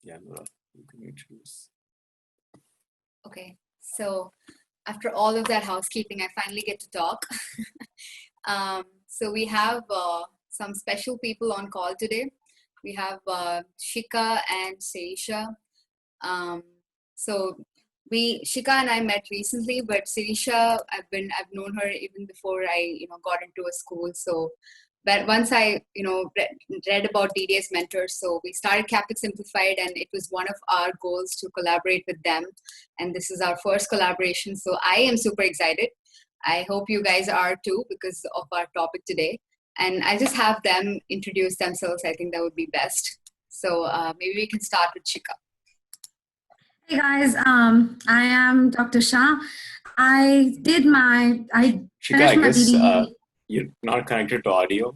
Yeah, Nourah, you can introduce. Okay, so after all of that housekeeping, I finally get to talk. So we have some special people on call today. We have Shika and Seisha. So Shika and I met recently, but Seisha, I've known her even before I got into a school. So, but once I read about DDS Mentors, so we started Caapid Simplified, and it was one of our goals to collaborate with them. And this is our first collaboration, so I am super excited. I hope you guys are too because of our topic today. And I just have them introduce themselves. I think that would be best. So maybe we can start with Shika. Hey guys, I am Dr. Shah. I Shika, I guess you're not connected to audio,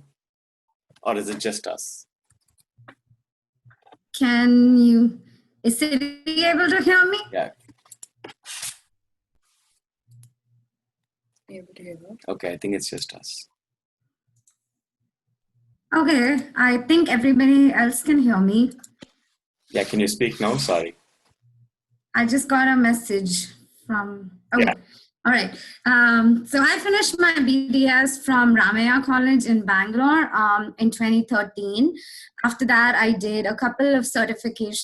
or is it just us? Is Siri able to hear me? Yeah. Able to hear me? Okay, I think it's just us. Okay, I think everybody else can hear me. Yeah, can you speak now? Sorry. I just got a message from, Yeah. All right. So I finished my BDS from Ramaiah College in Bangalore in 2013. After that, I did a couple of certificate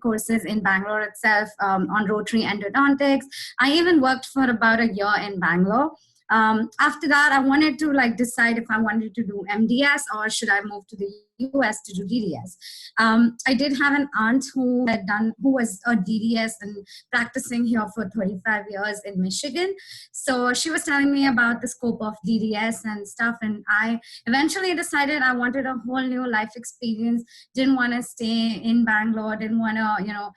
courses in Bangalore itself on rotary endodontics. I even worked for about a year in Bangalore. After that, I wanted to decide if I wanted to do MDS or should I move to the US to do DDS. I did have an aunt who was a DDS and practicing here for 35 years in Michigan. So she was telling me about the scope of DDS and stuff. And I eventually decided I wanted a whole new life experience. Didn't want to stay in Bangalore. Didn't want to,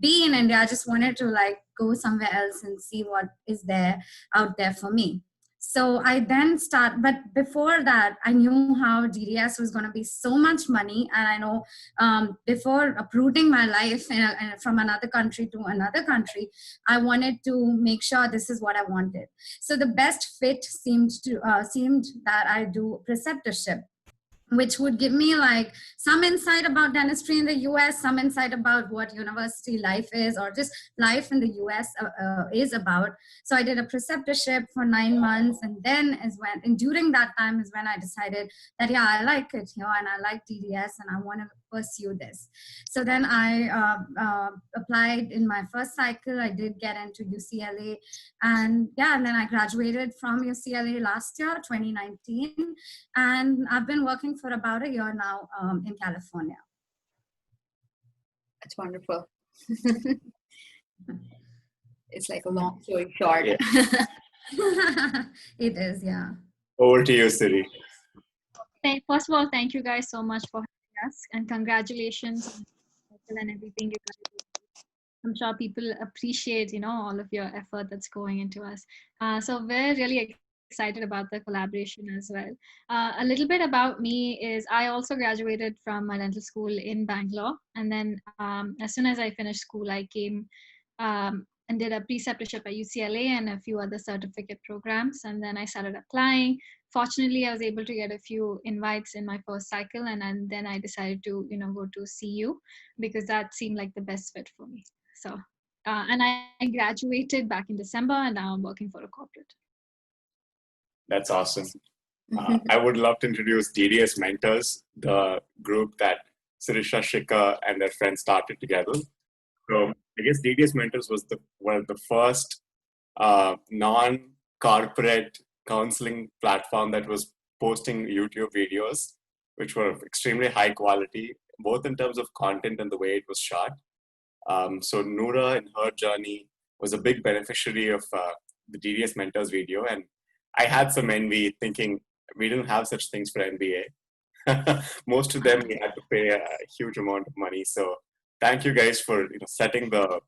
be in India. I just wanted to go somewhere else and see what is there out there for me. So I then but before that, I knew how DDS was going to be so much money. And I know before uprooting my life from another country to another country, I wanted to make sure this is what I wanted. So the best fit seemed that I do preceptorship, which would give me some insight about dentistry in the US, some insight about what university life is or just life in the US is about. So I did a preceptorship for 9 months, and then during that time is when I decided that, yeah, I like it here and I like DDS and I want to pursue this. So then I applied in my first cycle. I did get into UCLA, and then I graduated from UCLA last year, 2019, and I've been working for about a year now in California. That's wonderful. It's like a long story short. Yeah. It is, yeah. Over to you, Siri. First of all, thank you guys so much for having us, and congratulations on and everything you guys do. I'm sure people appreciate, all of your effort that's going into us. So we're really excited about the collaboration as well. A little bit about me is I also graduated from my dental school in Bangalore. And then as soon as I finished school, I came and did a preceptorship at UCLA and a few other certificate programs. And then I started applying. Fortunately, I was able to get a few invites in my first cycle. And then I decided to, go to CU because that seemed like the best fit for me. So, and I graduated back in December, and now I'm working for a corporate. That's awesome. I would love to introduce DDS Mentors, the group that Sirisha, Shika, and their friends started together. So I guess DDS Mentors was one of the first non-corporate counseling platform that was posting YouTube videos, which were extremely high quality, both in terms of content and the way it was shot. So Nourah in her journey was a big beneficiary of the DDS Mentors video, and I had some envy thinking we didn't have such things for MBA. Most of them we had to pay a huge amount of money. So thank you guys for setting the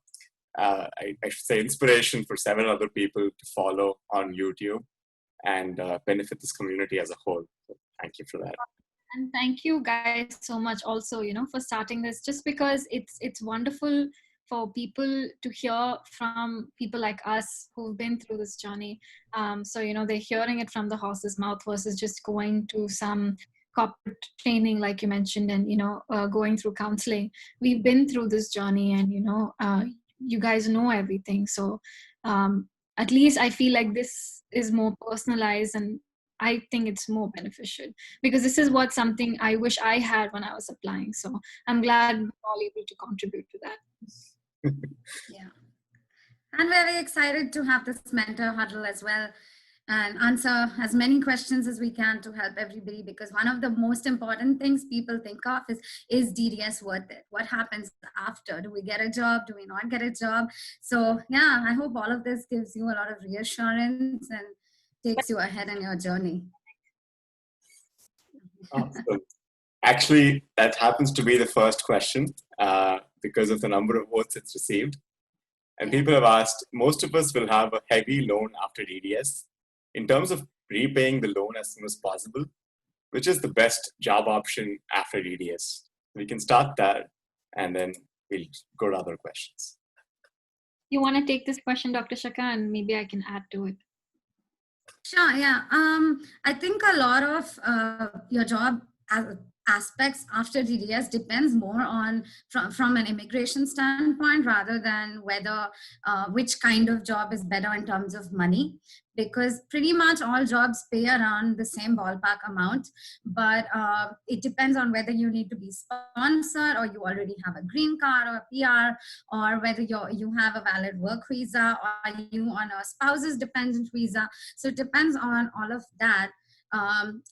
I should say inspiration for 7 other people to follow on YouTube and benefit this community as a whole. So thank you for that. And thank you guys so much also, for starting this, just because it's wonderful for people to hear from people like us who've been through this journey. So, they're hearing it from the horse's mouth versus just going to some corporate training, like you mentioned, and going through counseling. We've been through this journey, and you guys know everything. So at least I feel like this is more personalized, and I think it's more beneficial, because this is something I wish I had when I was applying. So I'm glad we're all able to contribute to that. Yeah. And we're very excited to have this mentor huddle as well, and answer as many questions as we can to help everybody, because one of the most important things people think of is DDS worth it? What happens after? Do we get a job? Do we not get a job? So yeah, I hope all of this gives you a lot of reassurance and takes you ahead in your journey. Awesome. Actually, that happens to be the first question because of the number of votes it's received. And people have asked, most of us will have a heavy loan after DDS. In terms of repaying the loan as soon as possible, which is the best job option after DDS? We can start that, and then we'll go to other questions. You want to take this question, Dr. Shaka, and maybe I can add to it. Sure, yeah. I think a lot of your job aspects after DDS depends more on from an immigration standpoint rather than whether which kind of job is better in terms of money, because pretty much all jobs pay around the same ballpark amount, but it depends on whether you need to be sponsored or you already have a green card or a PR, or whether you have a valid work visa or are you on a spouse's dependent visa. So it depends on all of that.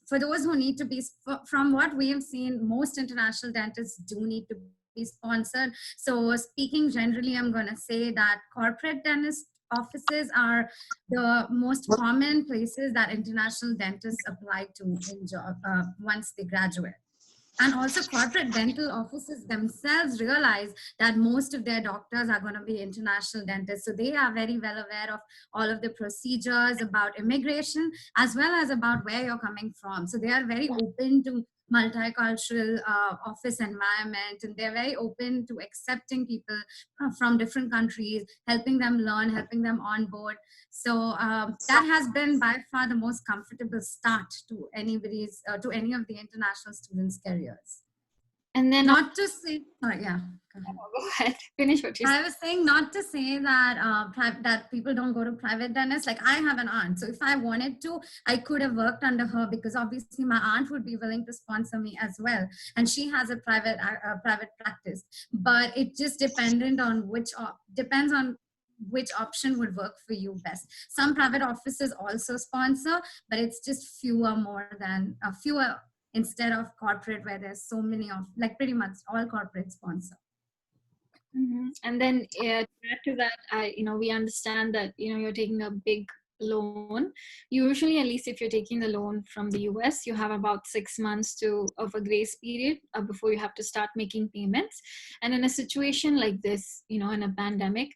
For those who need to be, from what we have seen, most international dentists do need to be sponsored. So speaking generally, I'm going to say that corporate dentist offices are the most common places that international dentists apply to in job once they graduate. And also corporate dental offices themselves realize that most of their doctors are going to be international dentists. So they are very well aware of all of the procedures about immigration, as well as about where you're coming from. So they are very open to multicultural office environment, and they're very open to accepting people from different countries, helping them learn, helping them on board. So that has been by far the most comfortable start to anybody's to any of the international students' careers. And then not to say, sorry, yeah. Go ahead. Finish what you said. I was saying not to say that that people don't go to private dentists. Like I have an aunt, so if I wanted to, I could have worked under her, because obviously my aunt would be willing to sponsor me as well, and she has a private practice. But it just depends on which option would work for you best. Some private offices also sponsor, but it's just fewer instead of corporate, where there's so many of, like pretty much all corporate sponsor. Mm-hmm. And then to add to that, we understand that you're taking a big loan. Usually, at least if you're taking the loan from the US, you have about 6 months of a grace period before you have to start making payments. And in a situation like this, in a pandemic,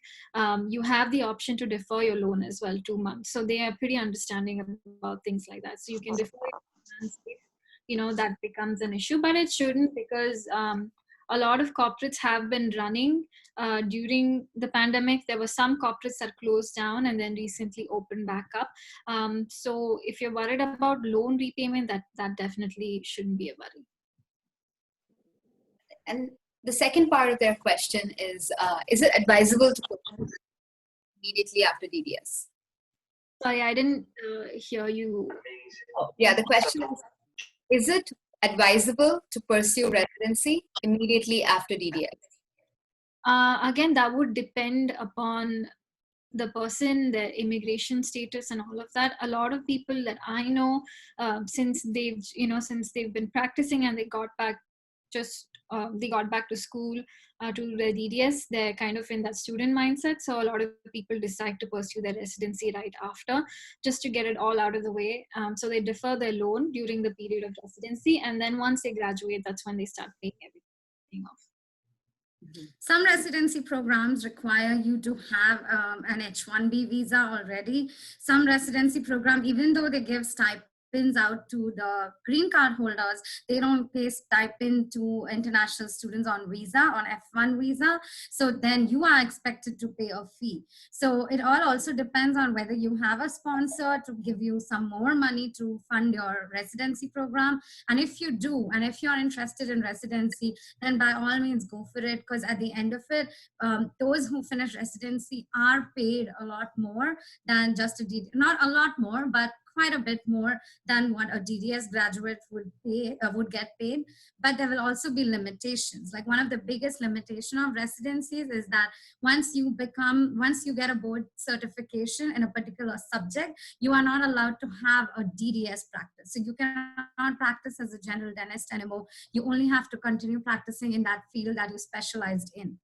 you have the option to defer your loan as well, 2 months. So they are pretty understanding about things like that. So you can defer your loans if that becomes an issue, but it shouldn't, because a lot of corporates have been running during the pandemic. There were some corporates that closed down and then recently opened back up. So if you're worried about loan repayment, that definitely shouldn't be a worry. And the second part of their question is it advisable to put immediately after DDS? Sorry, I didn't hear you. Oh, yeah, the question is it advisable to pursue residency immediately after DDS? Again, that would depend upon the person, their immigration status, and all of that. A lot of people that I know, since they've been practicing and they got back to school to their DDS, they're kind of in that student mindset. So a lot of people decide to pursue their residency right after, just to get it all out of the way. So they defer their loan during the period of residency, and then once they graduate, that's when they start paying everything off. Some residency programs require you to have an H-1B visa already. Some residency program, even though they give stipends stipends out to the green card holders. They don't pay stipend to international students on visa, on F1 visa. So then you are expected to pay a fee. So it all also depends on whether you have a sponsor to give you some more money to fund your residency program. And if you do, and if you're interested in residency, then by all means go for it, because at the end of it, those who finish residency are paid a lot more than just a DDS, not a lot more, but quite a bit more than what a DDS graduate would get paid. But there will also be limitations. Like one of the biggest limitation of residencies is that once you get a board certification in a particular subject, you are not allowed to have a DDS practice. So you cannot practice as a general dentist anymore. You only have to continue practicing in that field that you specialized in.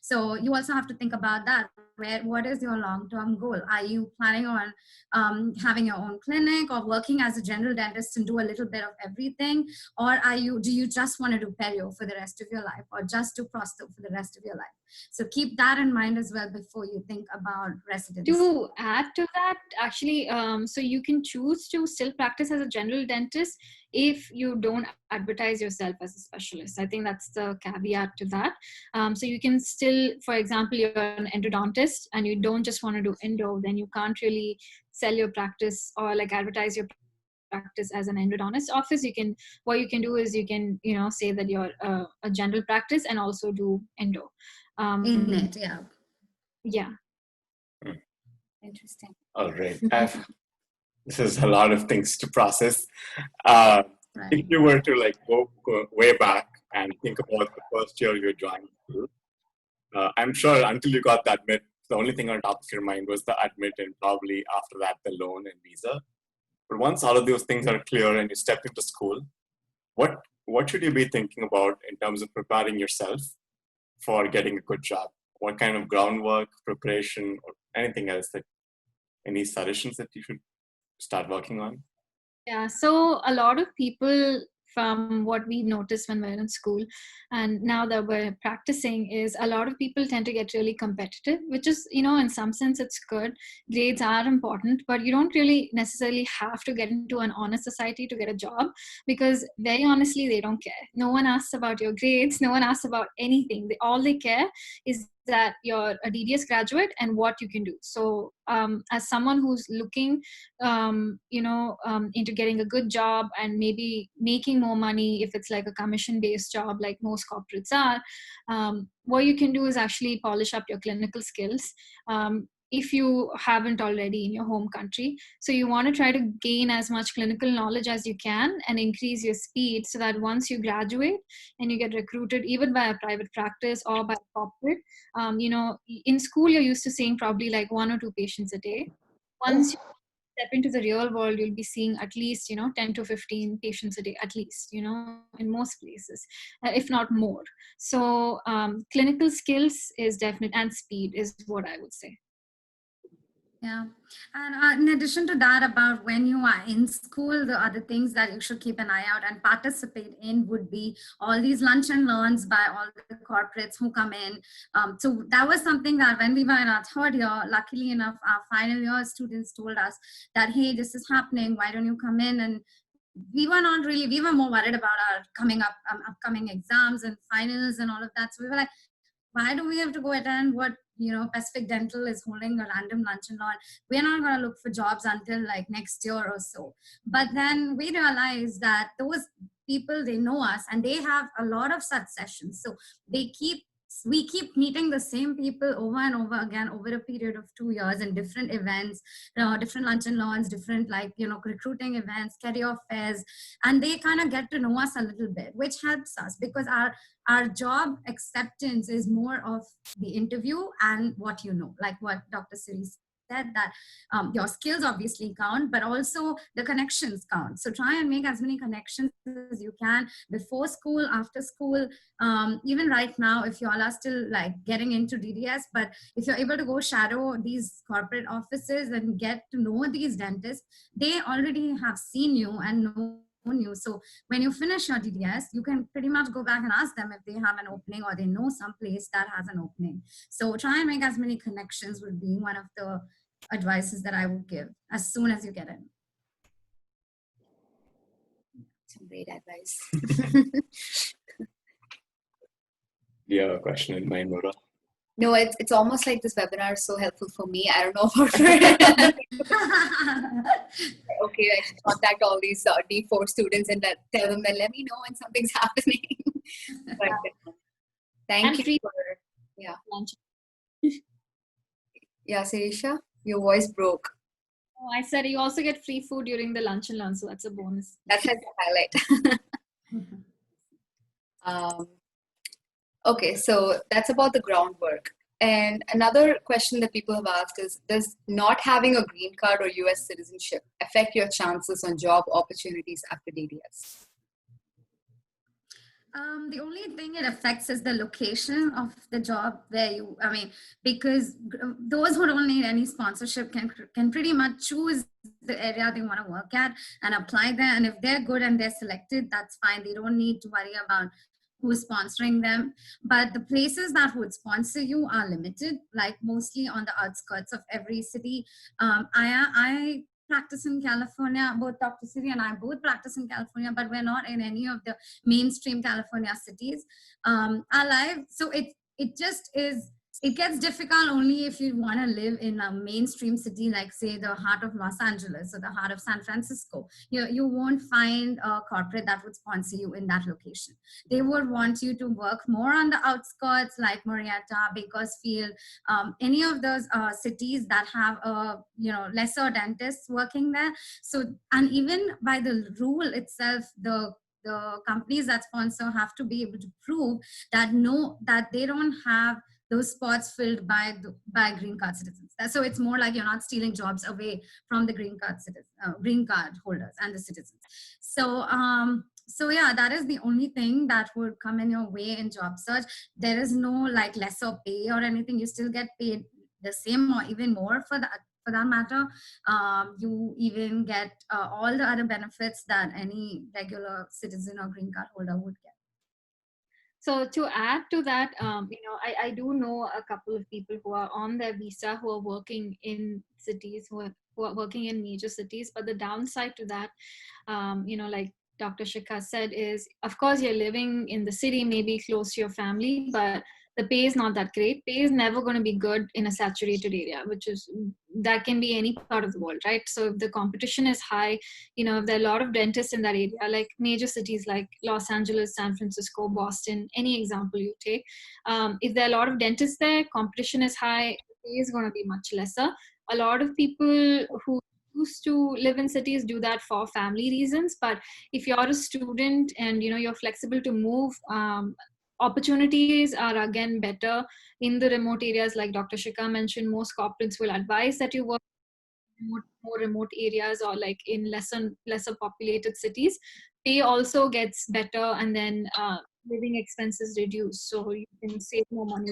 So you also have to think about that. What is your long-term goal? Are you planning on having your own clinic or working as a general dentist and do a little bit of everything? Or do you just want to do perio for the rest of your life, or just do prosto for the rest of your life? So keep that in mind as well before you think about residency. To add to that, actually, so you can choose to still practice as a general dentist if you don't advertise yourself as a specialist. I think that's the caveat to that. So you can still, for example, you're an endodontist and you don't just want to do endo, then you can't really sell your practice or like advertise your practice as an endodontist office. What you can do is you can, say that you're a general practice and also do endo. In it, yeah. Yeah. Interesting. All right. This is a lot of things to process. Right. If you were to like go way back and think about the first year you joined school, I'm sure until you got the admit, the only thing on top of your mind was the admit, and probably after that the loan and visa. But once all of those things are clear and you step into school, what should you be thinking about in terms of preparing yourself for getting a good job? What kind of groundwork, preparation, or anything else any suggestions that you should start working on? Yeah, so a lot of people, from what we've noticed when we're in school and now that we're practicing, is a lot of people tend to get really competitive, which is, in some sense it's good. Grades are important, but you don't really necessarily have to get into an honor society to get a job, because very honestly, they don't care. No one asks about your grades. No one asks about anything. All they care is that you're a DDS graduate and what you can do. So as someone who's looking into getting a good job and maybe making more money, if it's like a commission based job like most corporates are, what you can do is actually polish up your clinical skills if you haven't already in your home country. So you want to try to gain as much clinical knowledge as you can and increase your speed, so that once you graduate and you get recruited even by a private practice or by a corporate, in school you're used to seeing probably like 1 or 2 patients a day. Once you step into the real world, you'll be seeing at least 10 to 15 patients a day, at least, in most places, if not more. So clinical skills is definite, and speed is what I would say. Yeah. And in addition to that, about when you are in school, the other things that you should keep an eye out and participate in would be all these lunch and learns by all the corporates who come in. So that was something that when we were in our third year, luckily enough, our final year students told us that, hey, this is happening. Why don't you come in? And we were more worried about our upcoming exams and finals and all of that. So we were like, why do we have to go attend what Pacific Dental is holding a random lunch and learn? We're not going to look for jobs until like next year or so. But then we realized that those people, they know us and they have a lot of such sessions. So we keep meeting the same people over and over again over a period of 2 years in different events, different lunch and learns, different recruiting events, career fairs, and they kind of get to know us a little bit, which helps us because our job acceptance is more of the interview and what like what Dr. Siri said, that your skills obviously count, but also the connections count. So try and make as many connections as you can before school, after school, even right now, if you all are still like getting into DDS, but if you're able to go shadow these corporate offices and get to know these dentists, they already have seen you and know you. So when you finish your DDS, you can pretty much go back and ask them if they have an opening or they know some place that has an opening. So try and make as many connections would be one of the advices that I would give as soon as you get in. Great advice. Do you have a question in mind, Nourah? No, it's almost like this webinar is so helpful for me. I don't know about for okay, I should contact all these D4 students and tell them that let me know when something's happening. But thank you for lunch. Yeah, Sirisha, your voice broke. Oh, I said you also get free food during the lunch and learn, so that's a bonus. That's like the highlight. Okay, so that's about the groundwork. And another question that people have asked is, does not having a green card or US citizenship affect your chances on job opportunities after DDS? The only thing it affects is the location of the job where you, because those who don't need any sponsorship can pretty much choose the area they want to work at and apply there. And if they're good and they're selected, that's fine. They don't need to worry about who's sponsoring them. But the places that would sponsor you are limited, like mostly on the outskirts of every city. I practice in California, both Dr. Siri and I both practice in California, but we're not in any of the mainstream California cities. So it just is, it gets difficult only if you want to live in a mainstream city, like say the heart of Los Angeles or the heart of San Francisco. You won't find a corporate that would sponsor you in that location. They would want you to work more on the outskirts, like Marietta, Bakersfield, any of those cities that have lesser dentists working there. So, and even by the rule itself, the companies that sponsor have to be able to prove that they don't have those spots filled by green card citizens. So it's more like you're not stealing jobs away from the green card holders and the citizens. So yeah, that is the only thing that would come in your way in job search. There is no like lesser pay or anything. You still get paid the same or even more for that matter. You even get all the other benefits that any regular citizen or green card holder would get. So to add to that, I do know a couple of people who are on their visa who are working in cities, who are working in major cities. But the downside to that, like Dr. Shikha said, is of course you're living in the city, maybe close to your family, but the pay is not that great. Pay is never going to be good in a saturated area, that can be any part of the world, right? So if the competition is high, if there are a lot of dentists in that area, like major cities like Los Angeles, San Francisco, Boston, any example you take, if there are a lot of dentists there, competition is high, pay is going to be much lesser. A lot of people who used to live in cities do that for family reasons, but if you're a student and you're flexible to move, opportunities are again better in the remote areas. Like Dr. Shikha mentioned, most corporates will advise that you work in more remote areas or like in lesser populated cities. Pay also gets better, and then living expenses reduce, so you can save more money.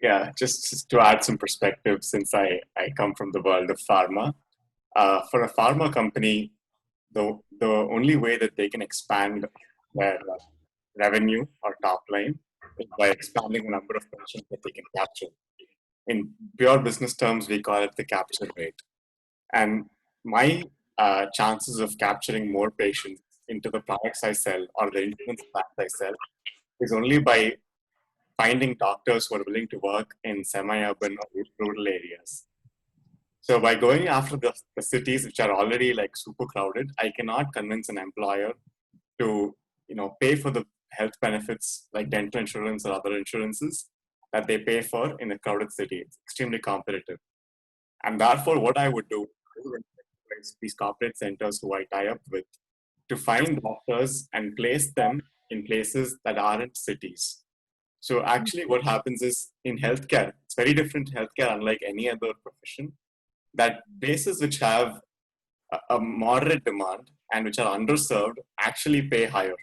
Yeah, just to add some perspective, since I come from the world of pharma, for a pharma company, the only way that they can expand their revenue or top line is by expanding the number of patients that they can capture. In pure business terms, we call it the capture rate. And my chances of capturing more patients into the products I sell or the insurance plans I sell is only by finding doctors who are willing to work in semi-urban or rural areas. So by going after the cities which are already like super crowded, I cannot convince an employer to pay for the health benefits like dental insurance or other insurances that they pay for in a crowded city. It's extremely competitive. And therefore, what I would do is these corporate centers who I tie up with to find doctors and place them in places that aren't cities. So actually what happens is in healthcare, it's very different healthcare, unlike any other profession, that places which have a moderate demand and which are underserved actually pay higher.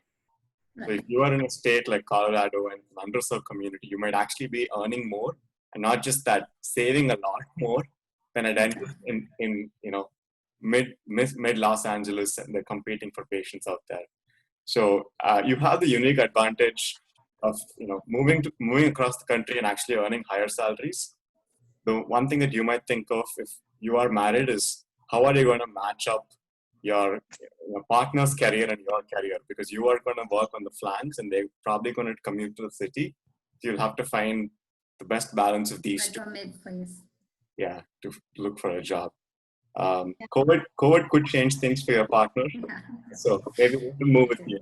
Right. So if you are in a state like Colorado and an underserved community, you might actually be earning more, and not just that, saving a lot more than a dentist in mid Los Angeles, and they're competing for patients out there. So you have the unique advantage of moving across the country and actually earning higher salaries. The one thing that you might think of if you are married is how are you going to match up your partner's career and your career? Because you are going to work on the flanks and they're probably going to commute to the city. So you'll have to find the best balance of these two. Yeah, to look for a job. COVID could change things for your partner. So maybe we can move with you.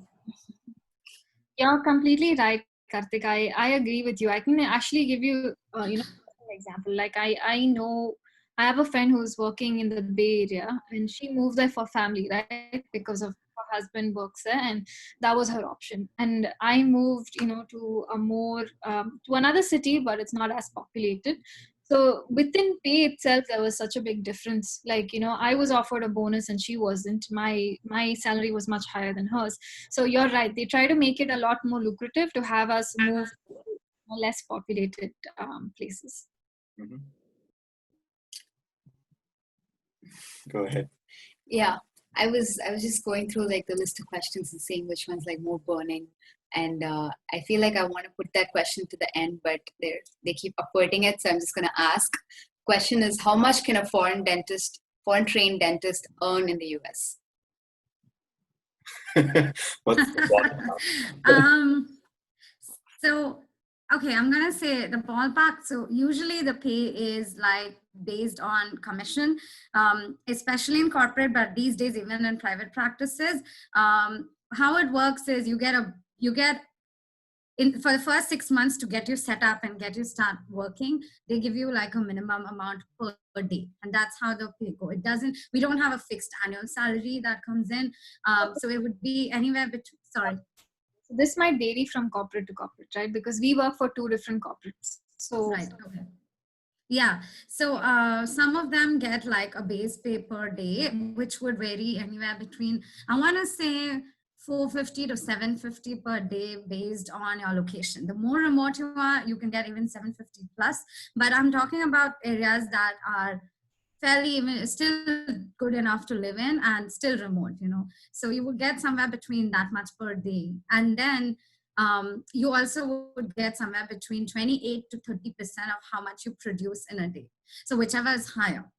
You're completely right, Karthik. I agree with you. I can actually give you, an example. Like I know I have a friend who's working in the Bay Area, and she moved there for family, right? Because of her husband works there, and that was her option. And I moved, to a more to another city, but it's not as populated. So within pay itself, there was such a big difference. Like, I was offered a bonus and she wasn't. My salary was much higher than hers. So you're right. They try to make it a lot more lucrative to have us move to less populated places. Mm-hmm. Go ahead. Yeah, I was just going through like the list of questions and seeing which one's like more burning. And I feel like I want to put that question to the end, but they keep avoiding it. So I'm just going to ask. Question is, how much can a foreign trained dentist earn in the US? What's the So, okay, I'm going to say the ballpark. So usually the pay is like based on commission, especially in corporate, but these days, even in private practices, how it works is you get for the first 6 months to get you set up and get you start working, they give you like a minimum amount per day. And that's how the pay go. We don't have a fixed annual salary that comes in. So it would be anywhere between, sorry. So this might vary from corporate to corporate, right? Because we work for 2 different corporates. So right, okay. Yeah, so some of them get like a base pay per day, which would vary anywhere between, I want to say, $450 to $750 per day based on your location. The more remote you are, you can get even $750 plus. But I'm talking about areas that are fairly still good enough to live in and still remote, So you would get somewhere between that much per day. And then you also would get somewhere between 28 to 30% of how much you produce in a day. So whichever is higher.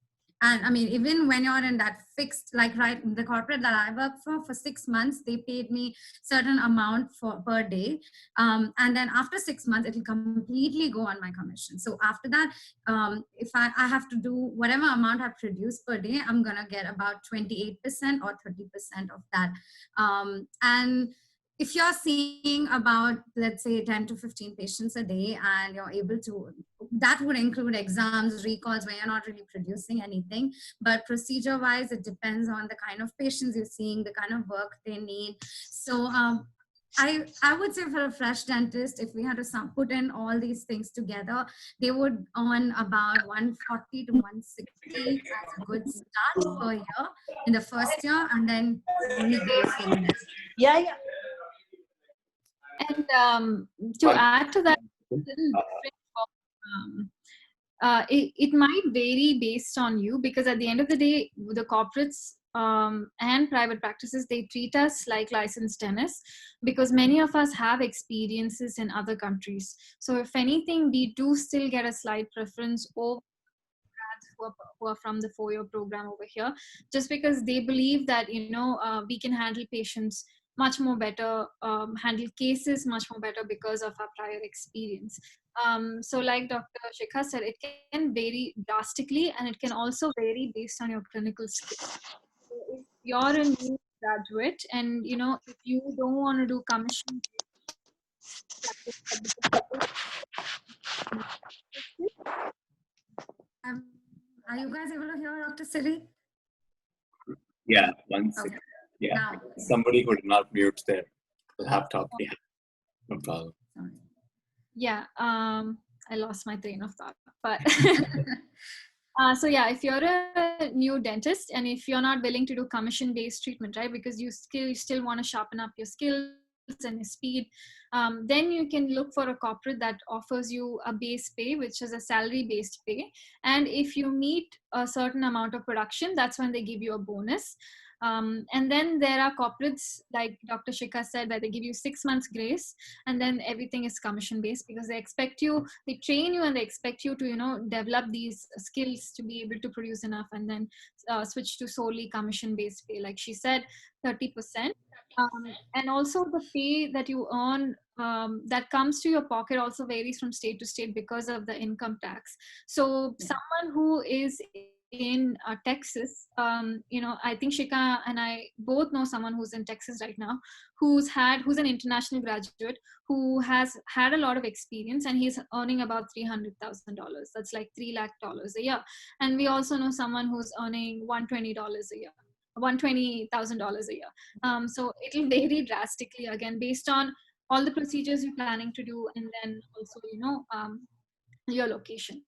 And I mean, even when you're in that fixed, like right in the corporate that I work for 6 months, they paid me certain amount per day. And then after 6 months, it will completely go on my commission. So after that, if I have to do whatever amount I produce per day, I'm going to get about 28% or 30% of that. And if you're seeing about, let's say, 10 to 15 patients a day and you're able to, that would include exams, recalls where you're not really producing anything. But procedure wise, it depends on the kind of patients you're seeing, the kind of work they need. So I would say for a fresh dentist, if we had to put in all these things together, they would earn about 140 to 160 as a good start per year in the first year, and then yeah. And to add to that, it might vary based on you, because at the end of the day, the corporates and private practices, they treat us like licensed dentists, because many of us have experiences in other countries. So if anything, we do still get a slight preference over who are from the 4-year program over here, just because they believe that we can handle patients much more better, handle cases much more better because of our prior experience. So like Dr. Shikha said, it can vary drastically, and it can also vary based on your clinical skills. So if you're a new graduate and if you don't want to do commission, are you guys able to hear Dr. Siri? Yeah, one second. Okay. Yeah, now, somebody who did not mute their laptop. Yeah, no problem. Sorry. Yeah, I lost my train of thought. But so yeah, if you're a new dentist and if you're not willing to do commission-based treatment, right, because you still want to sharpen up your skills and your speed, then you can look for a corporate that offers you a base pay, which is a salary-based pay. And if you meet a certain amount of production, that's when they give you a bonus. And then there are corporates, like Dr. Shikha said, where they give you 6 months grace, and then everything is commission based, because they expect you, they train you, and they expect you to, you know, develop these skills to be able to produce enough, and then switch to solely commission based pay. Like she said, 30%. And also the pay that you earn that comes to your pocket also varies from state to state because of the income tax. So someone who is in Texas, you know, I think Shika and I both know someone who's in Texas right now, who's an international graduate, who has had a lot of experience, and he's earning about $300,000. That's like $3 lakh a year. And we also know someone who's earning $120 a year. $120,000 a year. So it'll vary drastically, again, based on all the procedures you're planning to do, and then also, you know, your location.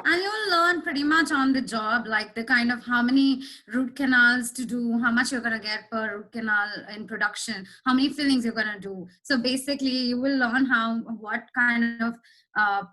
And you'll learn pretty much on the job, like the kind of how many root canals to do, how much you're going to get per root canal in production, how many fillings you're going to do. So basically you will learn what kind of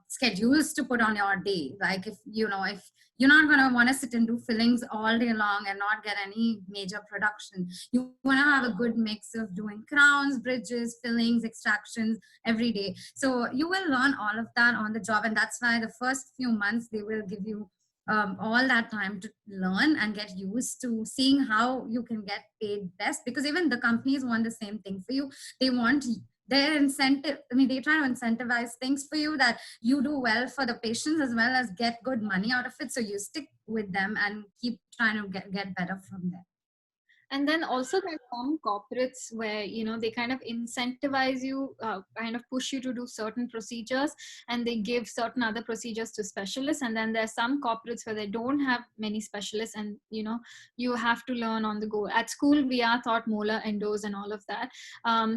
schedules to put on your day. Like if you're not going to want to sit and do fillings all day long and not get any major production. You want to have a good mix of doing crowns, bridges, fillings, extractions every day. So you will learn all of that on the job. And that's why the first few months they will give you all that time to learn and get used to seeing how you can get paid best, because even the companies want the same thing for you. They want their incentive. I mean, they try to incentivize things for you that you do well for the patients as well as get good money out of it. So you stick with them and keep trying to get better from there. And then also there's some corporates where, you know, they kind of incentivize you, kind of push you to do certain procedures, and they give certain other procedures to specialists. And then there's some corporates where they don't have many specialists, and, you know, you have to learn on the go. At school, we are taught molar, endos, and all of that.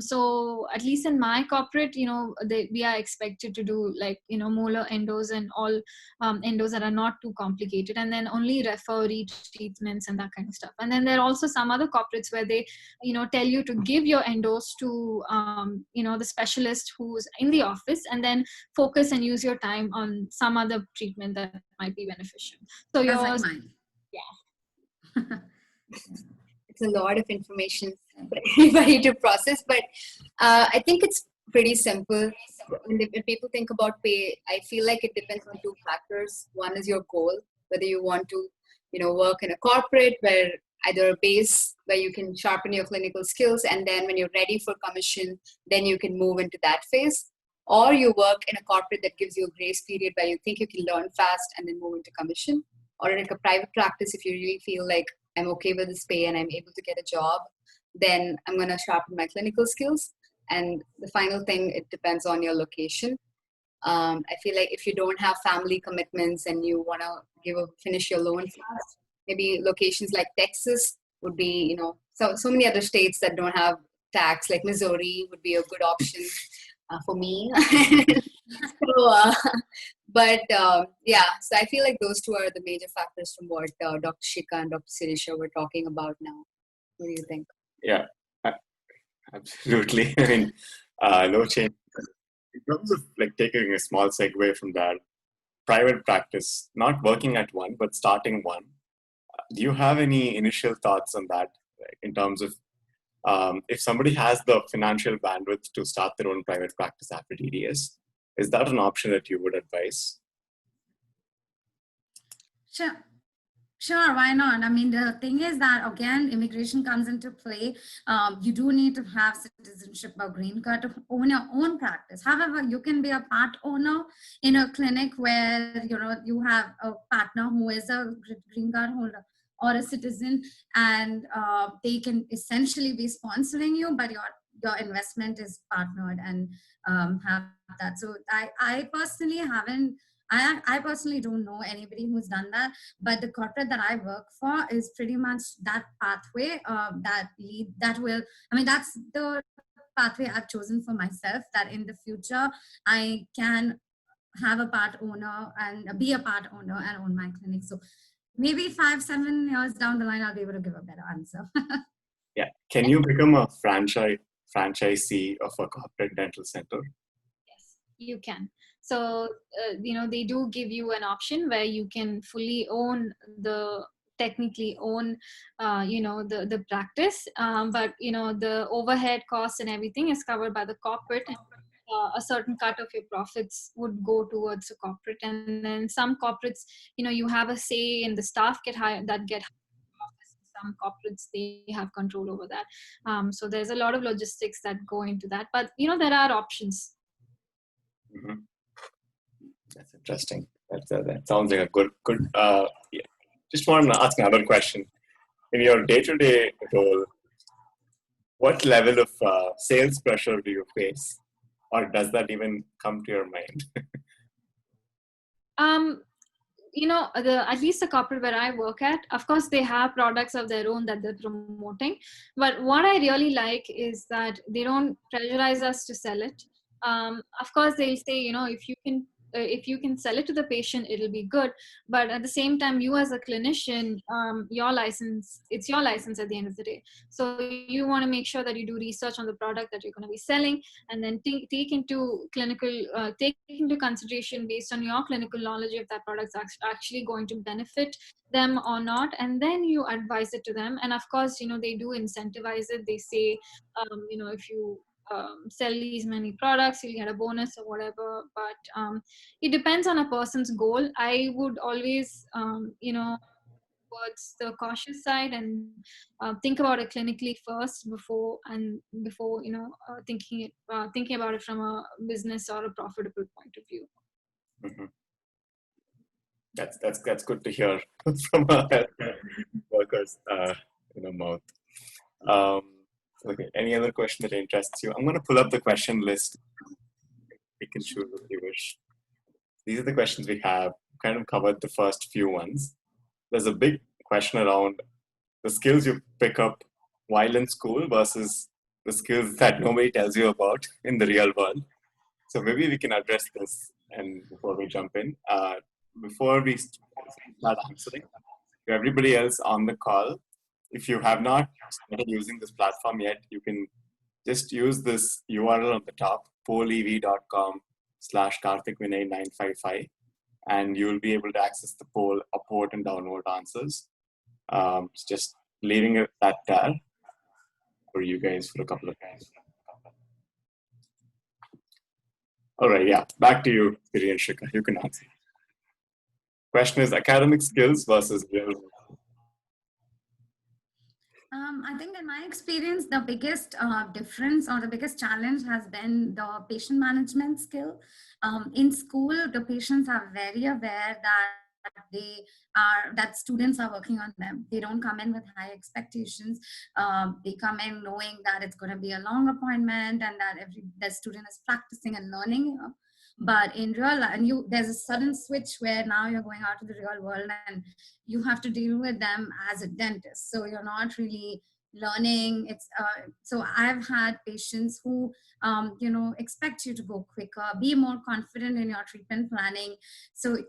So at least in my corporate, you know, we are expected to do, like, you know, molar, endos, and all endos that are not too complicated, and then only refer retreatments and that kind of stuff. And then there are also some other corporates where they, you know, tell you to give your endos to you know, the specialist who's in the office, and then focus and use your time on some other treatment that might be beneficial. So yours, like mine. Yeah. It's a lot of information for everybody to process, but I think it's pretty simple. When people think about pay, I feel like it depends on two factors. One is your goal, whether you want to, you know, work in a corporate where either a base where you can sharpen your clinical skills, and then when you're ready for commission, then you can move into that phase. Or you work in a corporate that gives you a grace period where you think you can learn fast and then move into commission. Or like a private practice, if you really feel like I'm okay with this pay and I'm able to get a job, then I'm going to sharpen my clinical skills. And the final thing, it depends on your location. I feel like if you don't have family commitments and you want to finish your loan fast, maybe locations like Texas would be, you know, so many other states that don't have tax, like Missouri would be a good option for me. So, yeah, so I feel like those two are the major factors from what Dr. Shika and Dr. Sirisha were talking about now. What do you think? Yeah, absolutely. I mean, no change. In terms of like taking a small segue from that, private practice, not working at one, but starting one. Do you have any initial thoughts on that in terms of if somebody has the financial bandwidth to start their own private practice after DDS, is that an option that you would advise? Sure, why not? I mean, the thing is that, again, immigration comes into play. You do need to have citizenship or green card to own your own practice. However, you can be a part owner in a clinic where, you know, you have a partner who is a green card holder or a citizen, and they can essentially be sponsoring you, but your investment is partnered and have that. So I personally haven't. I personally don't know anybody who's done that, but the corporate that I work for is pretty much that pathway that's the pathway I've chosen for myself, that in the future I can have a part owner and be a part owner and own my clinic. So maybe 5-7 years down the line, I'll be able to give a better answer. Yeah. Can you become a franchisee of a corporate dental center? Yes, you can. So, you know, they do give you an option where you can fully own the technically own, the practice. But, the overhead costs and everything is covered by the corporate. And, a certain cut of your profits would go towards the corporate. And then some corporates, you have a say in the staff get hired, that get some corporates, they have control over that. So there's a lot of logistics that go into that, but there are options. Mm-hmm. That's interesting. That sounds like a good. Yeah. Just want to ask another question. In your day-to-day role, what level of sales pressure do you face, or does that even come to your mind? At least the corporate where I work at, of course, they have products of their own that they're promoting. But what I really like is that they don't pressurize us to sell it. Of course, they'll say, if you can sell it to the patient, it'll be good. But at the same time, you as a clinician, it's your license at the end of the day. So you want to make sure that you do research on the product that you're going to be selling, and then take into consideration based on your clinical knowledge if that product's actually going to benefit them or not, and then you advise it to them. And of course, they do incentivize it. They say, if you sell these many products, you'll get a bonus or whatever. But it depends on a person's goal. I would always towards the cautious side and think about it clinically first before thinking about it from a business or a profitable point of view. Mm-hmm. That's good to hear from a healthcare worker's mouth. Okay. Any other question that interests you? I'm going to pull up the question list. You can choose if you wish. These are the questions we have. Kind of covered the first few ones. There's a big question around the skills you pick up while in school versus the skills that nobody tells you about in the real world. So maybe we can address this and before we jump in. Before we start answering, to everybody else on the call, if you have not started using this platform yet, you can just use this URL on the top, pollev.com/KarthikVinay955, and you'll be able to access the poll, upvote, and downvote answers. Just leaving that there for you guys for a couple of minutes. All right, yeah, back to you, Giri and Shika. You can answer. Question is academic skills versus real world. I think in my experience, the biggest difference or the biggest challenge has been the patient management skill. In school, the patients are very aware that students are working on them. They don't come in with high expectations. They come in knowing that it's going to be a long appointment and that the student is practicing and learning. But in real life, there's a sudden switch where now you're going out to the real world and you have to deal with them as a dentist. So you're not really learning. So I've had patients who expect you to go quicker, be more confident in your treatment planning. So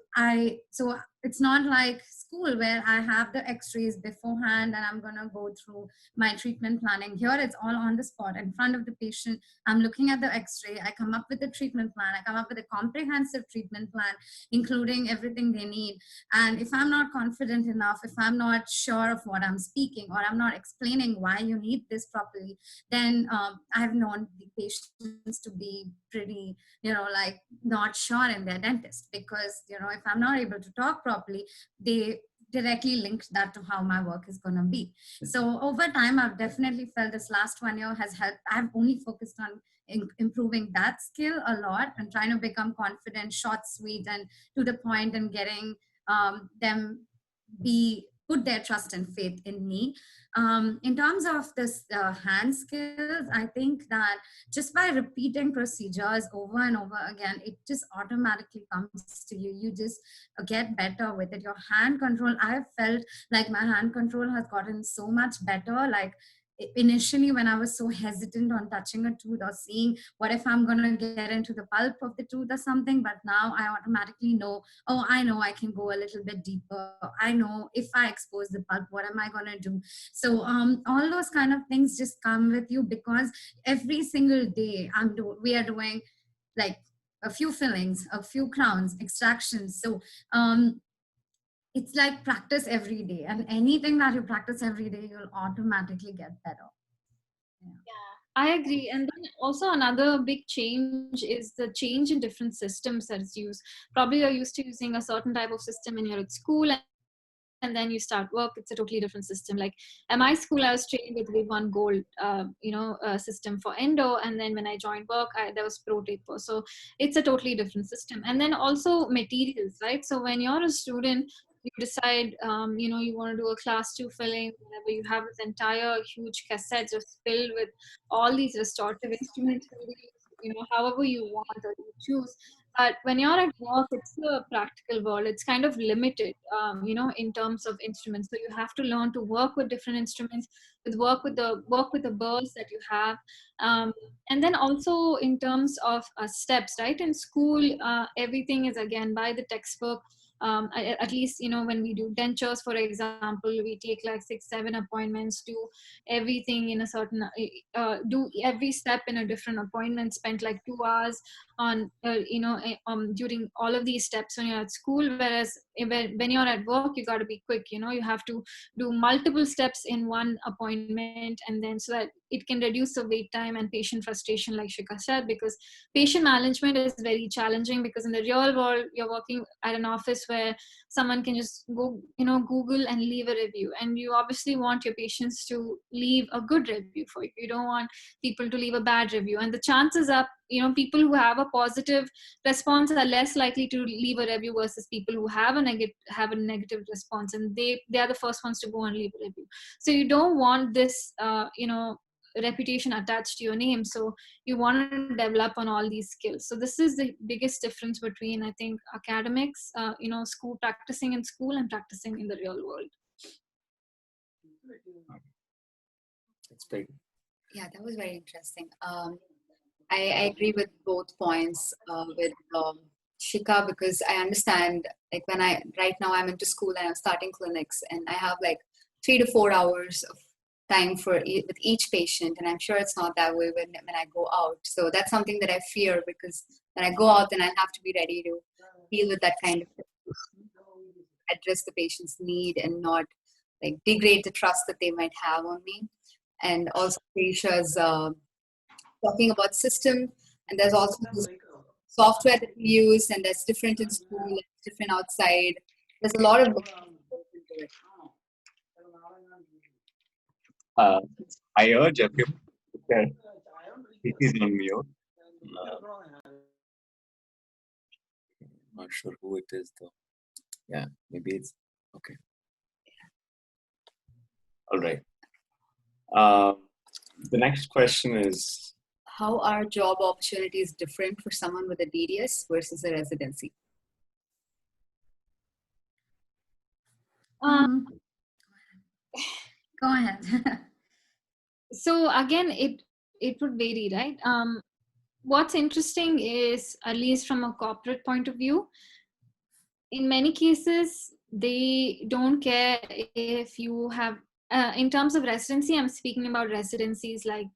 it's not like school where I have the x-rays beforehand and I'm going to go through my treatment planning. Here it's all on the spot in front of the patient. I'm looking at the x-ray. I come up with a treatment plan. I come up with a comprehensive treatment plan, including everything they need. And if I'm not confident enough, if I'm not sure of what I'm speaking, or I'm not explaining why you need this properly, then I've known the patients to be pretty, not sure in their dentist, because, if I'm not able to talk properly, they directly linked that to how my work is going to be. So over time, I've definitely felt this last 1 year has helped. I've only focused on improving that skill a lot and trying to become confident, short, sweet, and to the point, and getting them put their trust and faith in me. In terms of this hand skills, I think that just by repeating procedures over and over again, it just automatically comes to you. You just get better with it. Your hand control, I've felt like my hand control has gotten so much better. Like initially when I was so hesitant on touching a tooth or seeing what if I'm going to get into the pulp of the tooth or something, but now I automatically know, I know I can go a little bit deeper. I know if I expose the pulp, what am I going to do? So all those kind of things just come with you, because every single day we are doing like a few fillings, a few crowns, extractions. So it's like practice every day, and anything that you practice every day, you'll automatically get better. I agree. And then also another big change is the change in different systems that's used. Probably you're used to using a certain type of system when you're at school, and then you start work, it's a totally different system. Like at my school, I was trained with Wave 1 Gold, system for endo. And then when I joined work, there was Pro Taper. So it's a totally different system. And then also materials, right? So when you're a student, you decide, you want to do a class 2 filling, whenever you have this entire huge cassette just filled with all these restorative instruments, however you want or you choose. But when you're at work, it's a practical world. It's kind of limited, in terms of instruments. So you have to learn to work with different instruments, work with the burrs that you have, um, and then also in terms of steps. Right, in school, everything is again by the textbook. At least when we do dentures, for example, we take like 6-7 appointments, do everything in a certain do every step in a different appointment, spent like 2 hours on during all of these steps when you're at school. Whereas when you're at work, you got to be quick. You have to do multiple steps in one appointment, and then so that it can reduce the wait time and patient frustration, like Shika said, because patient management is very challenging, because in the real world, you're working at an office where someone can just go Google and leave a review, and you obviously want your patients to leave a good review for you. You don't want people to leave a bad review, and the chances are people who have a positive response are less likely to leave a review versus people who have a negative response, and they are the first ones to go and leave a review. So you don't want this reputation attached to your name. So you want to develop on all these skills. So this is the biggest difference between, I think, academics, school, practicing in school and practicing in the real world. That's big. Yeah, that was very interesting. I agree with both points with Shika, because I understand, like right now I'm into school and I'm starting clinics, and I have like 3 to 4 hours of time with each patient, and I'm sure it's not that way when I go out. So that's something that I fear, because when I go out, then I have to be ready to deal with that kind of address the patient's need and not like degrade the trust that they might have on me. And also Aisha's talking about system, and there's also this software that we use, and that's different in school, it's different outside. There's a lot of work that goes into it. I urge everyone to put their PCs on mute. Not sure who it is though. Yeah, maybe it's okay. All right. The next question is, how are job opportunities different for someone with a DDS versus a residency? Go ahead. So again, it would vary, right? What's interesting is, at least from a corporate point of view, in many cases, they don't care if you have, in terms of residency, I'm speaking about residencies like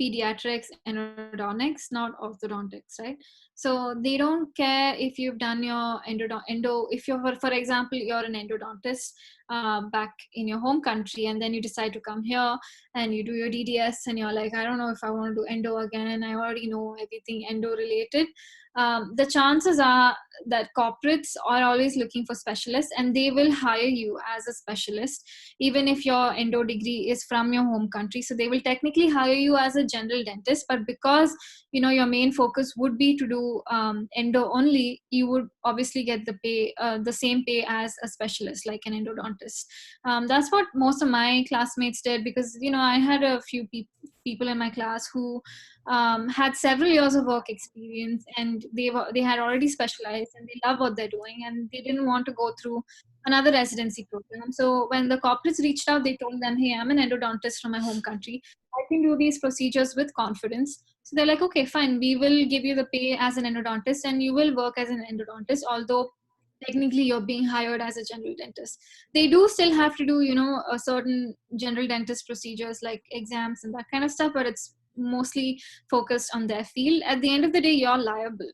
pediatrics, endodontics, not orthodontics, right? So they don't care if you've done your endo, if you're, for example, you're an endodontist back in your home country, and then you decide to come here and you do your DDS, and you're like, I don't know if I want to do endo again, I already know everything endo related. The chances are that corporates are always looking for specialists, and they will hire you as a specialist even if your endo degree is from your home country. So they will technically hire you as a general dentist, but because your main focus would be to do endo only, you would obviously get the same pay as a specialist like an endodontist. That's what most of my classmates did, because I had a few people in my class who had several years of work experience, and they had already specialized, and they love what they're doing, and they didn't want to go through another residency program. So when the corporates reached out, they told them, hey, I'm an endodontist from my home country, I can do these procedures with confidence. So they're like, okay, fine, we will give you the pay as an endodontist, and you will work as an endodontist, although technically you're being hired as a general dentist. They do still have to do a certain general dentist procedures like exams and that kind of stuff, but it's mostly focused on their field. At the end of the day, you're liable,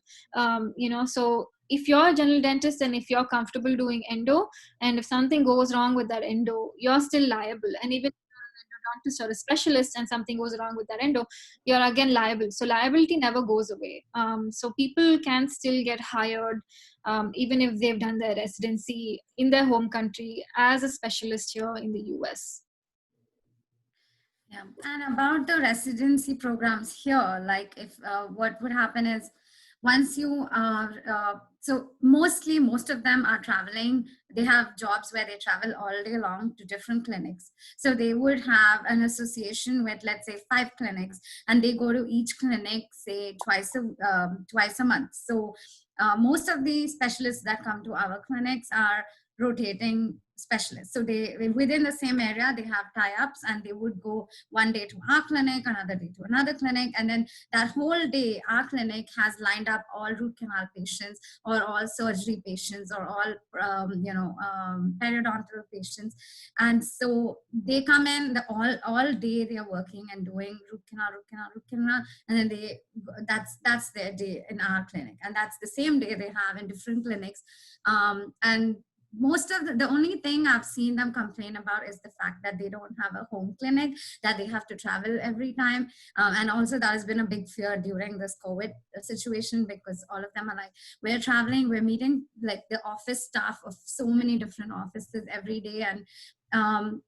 so if you're a general dentist and if you're comfortable doing endo, and if something goes wrong with that endo, you're still liable. And even endodontist or a specialist and something goes wrong with that endo, you're again liable. So liability never goes away. So people can still get hired even if they've done their residency in their home country as a specialist here in the US. Yeah, and about the residency programs here, like if what would happen is once you are, so mostly most of them are traveling. They have jobs where they travel all day long to different clinics. So they would have an association with, let's say, 5 clinics, and they go to each clinic, say twice a month. So most of the specialists that come to our clinics are rotating specialists. So they, within the same area, they have tie-ups, and they would go one day to our clinic, another day to another clinic, and then that whole day our clinic has lined up all root canal patients or all surgery patients or all periodontal patients. And so they come in all day, they are working and doing root canal, and then that's their day in our clinic, and that's the same day they have in different clinics. And most of the only thing I've seen them complain about is the fact that they don't have a home clinic, that they have to travel every time. And also that has been a big fear during this COVID situation, because all of them are like, we're traveling, we're meeting like the office staff of so many different offices every day. And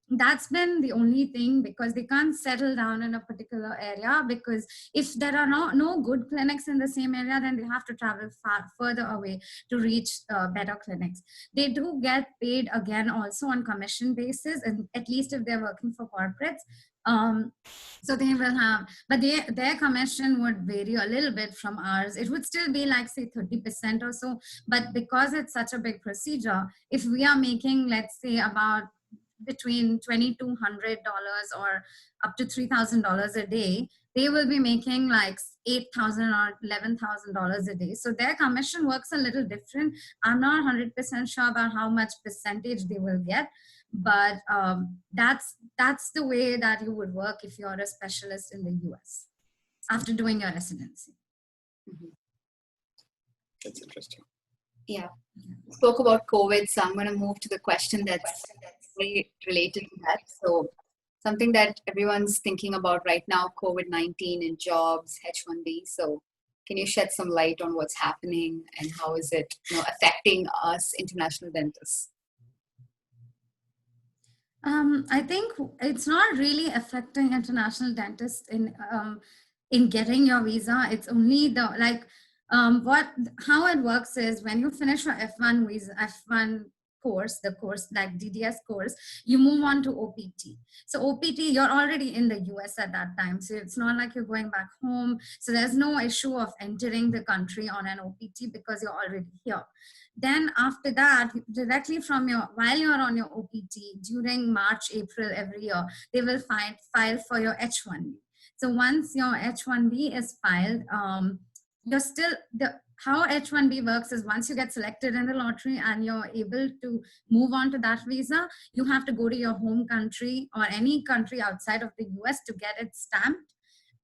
that's been the only thing, because they can't settle down in a particular area, because if there are no good clinics in the same area, then they have to travel further away to reach better clinics. They do get paid again also on commission basis, and at least if they're working for corporates. So they will have, but their commission would vary a little bit from ours. It would still be like, say, 30% or so, but because it's such a big procedure, if we are making, let's say, about between $2,200 or up to $3,000 a day, they will be making like $8,000 or $11,000 a day. So their commission works a little different. I'm not 100% sure about how much percentage they will get, but that's the way that you would work if you're a specialist in the US after doing your residency. That's interesting. Yeah. Spoke about COVID, so I'm going to move to the question that's very related to that. So something that everyone's thinking about right now, COVID-19 and jobs, H-1B. So can you shed some light on what's happening and how is it affecting us international dentists? I think it's not really affecting international dentists in getting your visa. It's only how it works is when you finish your F1 visa, F1 course, the course like DDS course, you move on to OPT. So OPT, you're already in the US at that time. So it's not like you're going back home. So there's no issue of entering the country on an OPT because you're already here. Then after that, directly from while you're on your OPT, during March, April every year, they will file for your H-1B. So once your H-1B is filed, you're still, how H-1B works is once you get selected in the lottery and you're able to move on to that visa, you have to go to your home country or any country outside of the US to get it stamped.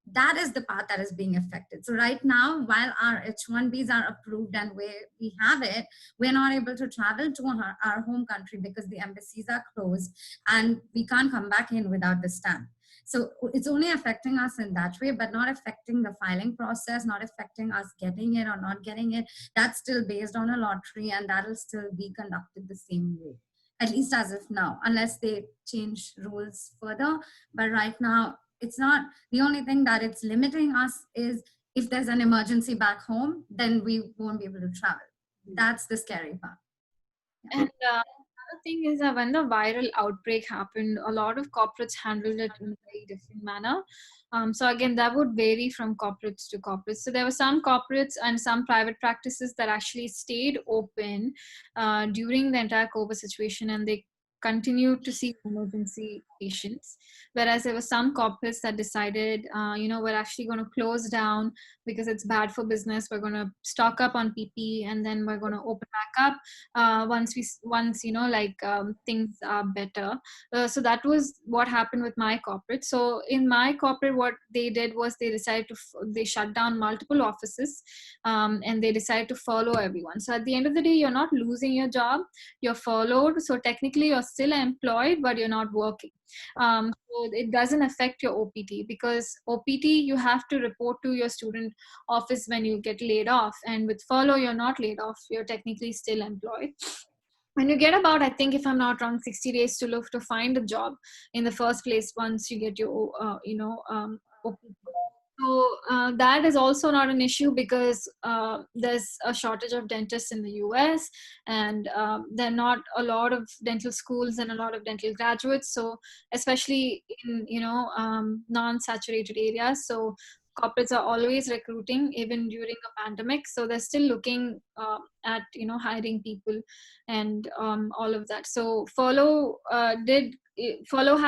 That is the part that is being affected. So right now, while our H-1Bs are approved and we have it, we're not able to travel to our home country because the embassies are closed and we can't come back in without the stamp. So it's only affecting us in that way, but not affecting the filing process, not affecting us getting it or not getting it. That's still based on a lottery and that'll still be conducted the same way, at least as of now, unless they change rules further. But right now, it's not. The only thing that it's limiting us is if there's an emergency back home, then we won't be able to travel. That's the scary part. And another thing is that when the viral outbreak happened, a lot of corporates handled it in a very different manner. So again, that would vary from corporates to corporates. So there were some corporates and some private practices that actually stayed open during the entire COVID situation, and they continued to see emergency patients, whereas there were some corporates that decided, we're actually going to close down because it's bad for business. We're going to stock up on PPE, and then we're going to open back up once things are better. So that was what happened with my corporate. So in my corporate, what they did was they decided they shut down multiple offices, and they decided to follow everyone. So at the end of the day, you're not losing your job, you're followed. So technically you're still employed, but you're not working. So it doesn't affect your OPT, because OPT, you have to report to your student office when you get laid off. And with follow, you're not laid off, you're technically still employed. And you get about, I think, if I'm not wrong, 60 days to look to find a job in the first place once you get your, OPT. So that is also not an issue, because there's a shortage of dentists in the US, and there are not a lot of dental schools and a lot of dental graduates. So especially in, non-saturated areas. So corporates are always recruiting, even during a pandemic. So they're still looking at, hiring people and all of that. So follow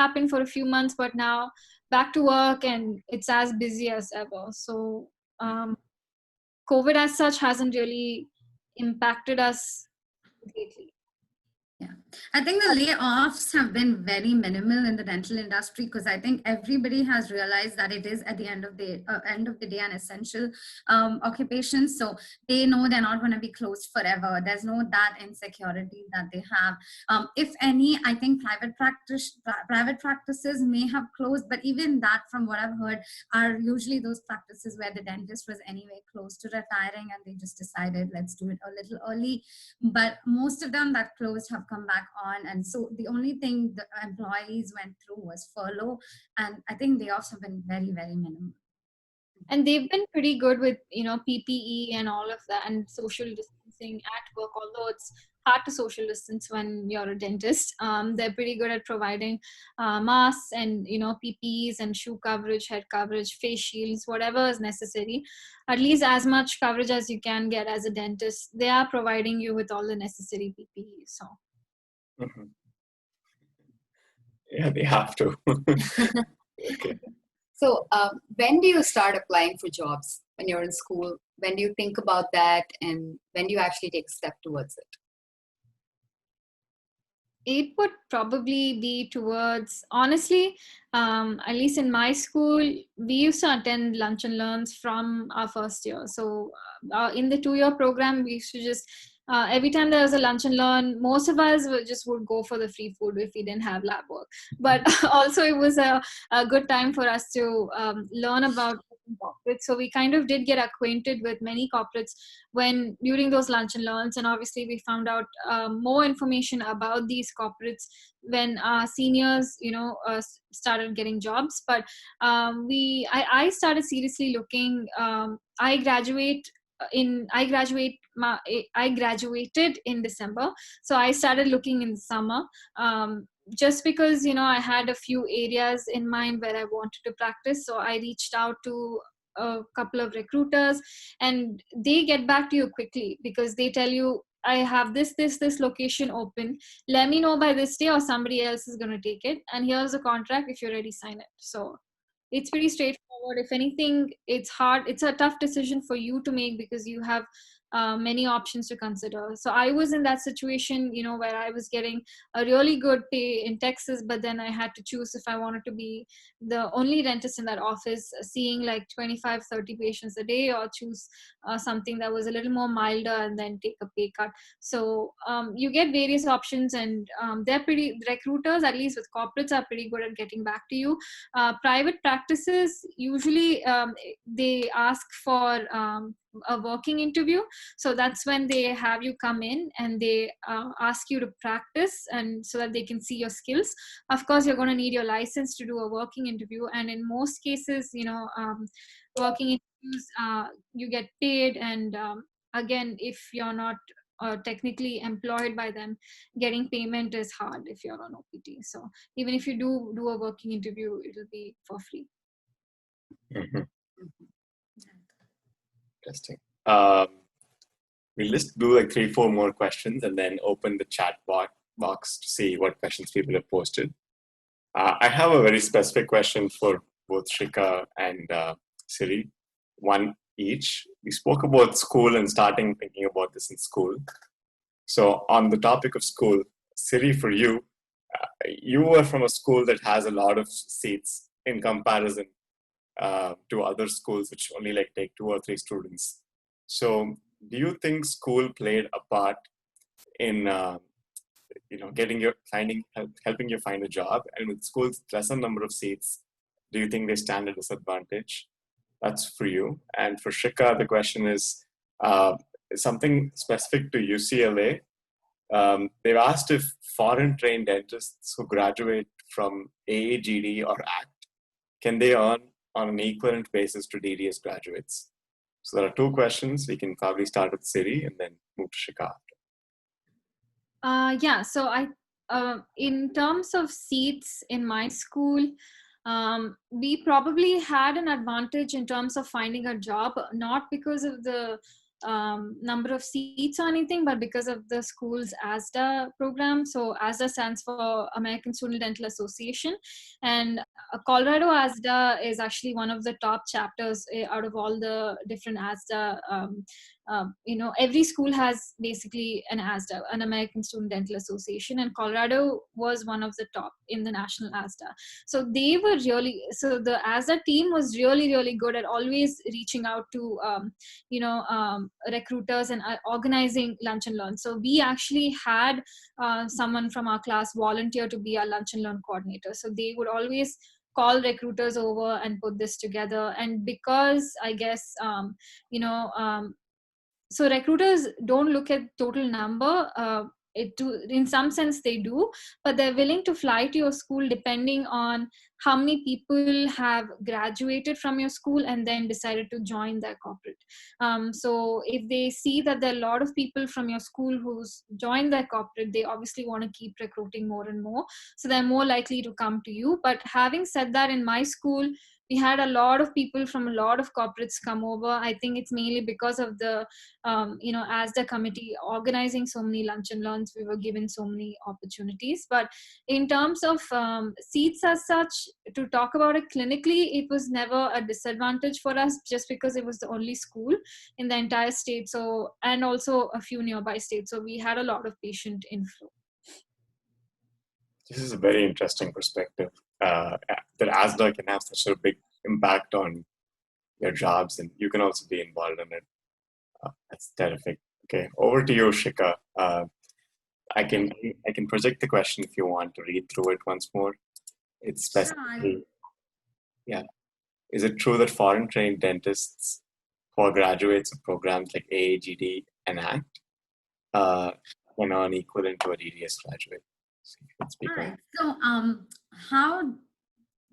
happened for a few months, but now back to work, and it's as busy as ever. So COVID as such hasn't really impacted us greatly. Yeah, I think the layoffs have been very minimal in the dental industry, because I think everybody has realized that it is at the end of the day an essential occupation. So they know they're not going to be closed forever. There's no that insecurity that they have. If any, I think private practices may have closed, but even that, from what I've heard, are usually those practices where the dentist was anyway close to retiring and they just decided, let's do it a little early. But most of them that closed have come back on, and so the only thing the employees went through was furlough, and I think layoffs have been very, very minimal. And they've been pretty good with, PPE and all of that, and social distancing at work, although it's hard to social distance when you're a dentist. They're pretty good at providing masks and, PPEs and shoe coverage, head coverage, face shields, whatever is necessary. At least as much coverage as you can get as a dentist, they are providing you with all the necessary PPE. So. Mm-hmm. Yeah, they have to. Okay. So when do you start applying for jobs when you're in school? When do you think about that, and when do you actually take a step towards it? It would probably be towards, honestly, at least in my school, we used to attend lunch and learns from our first year. So in the 2-year program, we used to just, every time there was a lunch and learn, most of us would go for the free food if we didn't have lab work. But also it was a good time for us to learn about corporates. So we kind of did get acquainted with many corporates during those lunch and learns, and obviously we found out more information about these corporates when seniors started getting jobs. But I started seriously looking. I graduated in December, so I started looking in the summer, just because I had a few areas in mind where I wanted to practice. So I reached out to a couple of recruiters, and they get back to you quickly, because they tell you, I have this location open, let me know by this day or somebody else is going to take it, and here's a contract, if you're ready, sign it. So it's pretty straightforward. If anything, it's hard, it's a tough decision for you to make, because you have many options to consider. So I was in that situation, where I was getting a really good pay in Texas, but then I had to choose if I wanted to be the only dentist in that office, seeing like 25-30 patients a day, or choose something that was a little more milder and then take a pay cut. So you get various options, and recruiters, at least with corporates, are pretty good at getting back to you. Private practices, usually they ask for a working interview. So that's when they have you come in and they ask you to practice, and so that they can see your skills. Of course, you're going to need your license to do a working interview, and in most cases, working interviews, you get paid, and again, if you're not technically employed by them, getting payment is hard if you're on OPT. So even if you do a working interview, it'll be for free. Mm-hmm. Interesting. We'll just do like 3-4 more questions and then open the chat bot box to see what questions people have posted. I have a very specific question for both Shika and Siri, one each. We spoke about school and starting thinking about this in school. So on the topic of school, Siri, for you, you are from a school that has a lot of seats in comparison to other schools which only like take 2 or 3 students. So do you think school played a part in helping you find a job? And with schools lesser number of seats, do you think they stand a disadvantage? That's for you. And for Shika, the question is something specific to UCLA. They've asked if foreign trained dentists who graduate from AAGD or ACT, can they earn on an equivalent basis to DDS graduates? So there are 2 questions. We can probably start with Siri and then move to Shika. Yeah, so in terms of seats in my school, we probably had an advantage in terms of finding a job, not because of the number of seats or anything, but because of the school's ASDA program. So ASDA stands for American Student Dental Association, and Colorado ASDA is actually one of the top chapters out of all the different ASDA. Every school has basically an ASDA, an American Student Dental Association, and Colorado was one of the top in the national ASDA. So the ASDA team was really, really good at always reaching out to, recruiters and organizing lunch and learn. So we actually had someone from our class volunteer to be our lunch and learn coordinator. So they would always call recruiters over and put this together. And because I guess, so recruiters don't look at total number. In some sense they do, but they're willing to fly to your school depending on how many people have graduated from your school and then decided to join their corporate. So if they see that there are a lot of people from your school who's joined their corporate, they obviously want to keep recruiting more and more. So they're more likely to come to you. But having said that, in my school, we had a lot of people from a lot of corporates come over. I think it's mainly because of the, as the committee organizing so many lunch and learns, we were given so many opportunities. But in terms of seats as such, to talk about it clinically, it was never a disadvantage for us just because it was the only school in the entire state. So, and also a few nearby states. So we had a lot of patient inflow. This is a very interesting perspective. That ASDA can have such a big impact on your jobs, and you can also be involved in it. That's terrific. Okay, over to you, Shika. I can project the question if you want to read through it once more. It's specifically, yeah. Is it true that foreign trained dentists for graduates of programs like AAGD and ACT can earn equivalent to a DDS graduate? All right. So how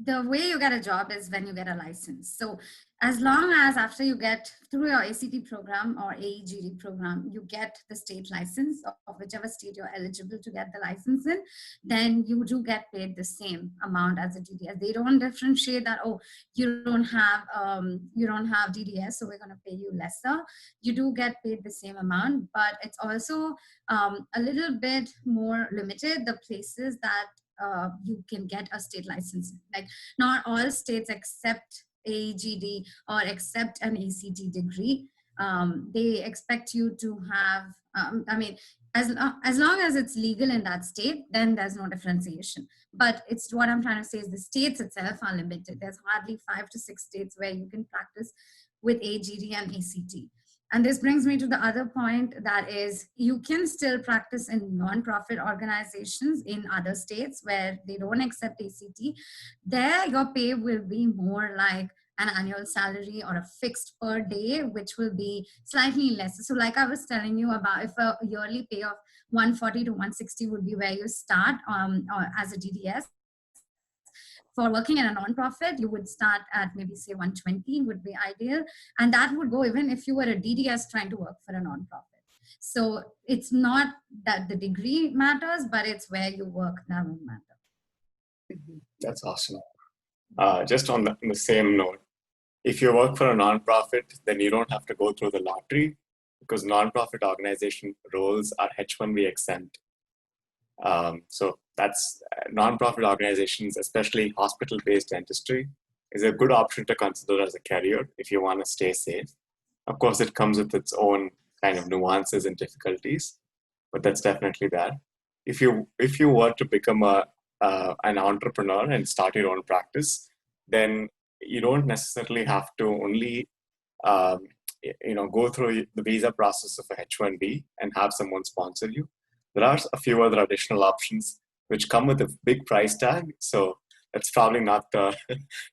the way you get a job is when you get a license. So as long as after you get through your ACT program or AEGD program, you get the state license of whichever state you're eligible to get the license in, then you do get paid the same amount as a DDS. They don't differentiate that, oh, you don't have DDS, so we're going to pay you lesser. You do get paid the same amount, but it's also a little bit more limited, the places that you can get a state license. Like not all states accept AEGD or accept an ACT degree. They expect you to have, as long as it's legal in that state, then there's no differentiation. But it's what I'm trying to say is the states itself are limited. There's hardly 5 to 6 states where you can practice with AEGD and ACT. And this brings me to the other point, that is you can still practice in non-profit organizations in other states where they don't accept ACT. There your pay will be more like an annual salary or a fixed per day, which will be slightly less. So like I was telling you about, if a yearly pay of 140 to 160 would be where you start or as a DDS. For working in a nonprofit, you would start at maybe say 120 would be ideal. And that would go even if you were a DDS trying to work for a nonprofit. So it's not that the degree matters, but it's where you work that will matter. That's awesome. Just on the same note, if you work for a nonprofit, then you don't have to go through the lottery because nonprofit organization roles are H-1B exempt. So that's nonprofit organizations, especially hospital-based dentistry, is a good option to consider as a career if you want to stay safe. Of course, it comes with its own kind of nuances and difficulties, but that's definitely there. If you were to become an entrepreneur and start your own practice, then you don't necessarily have to only go through the visa process of a H-1B and have someone sponsor you. There are a few other additional options which come with a big price tag. So that's probably not the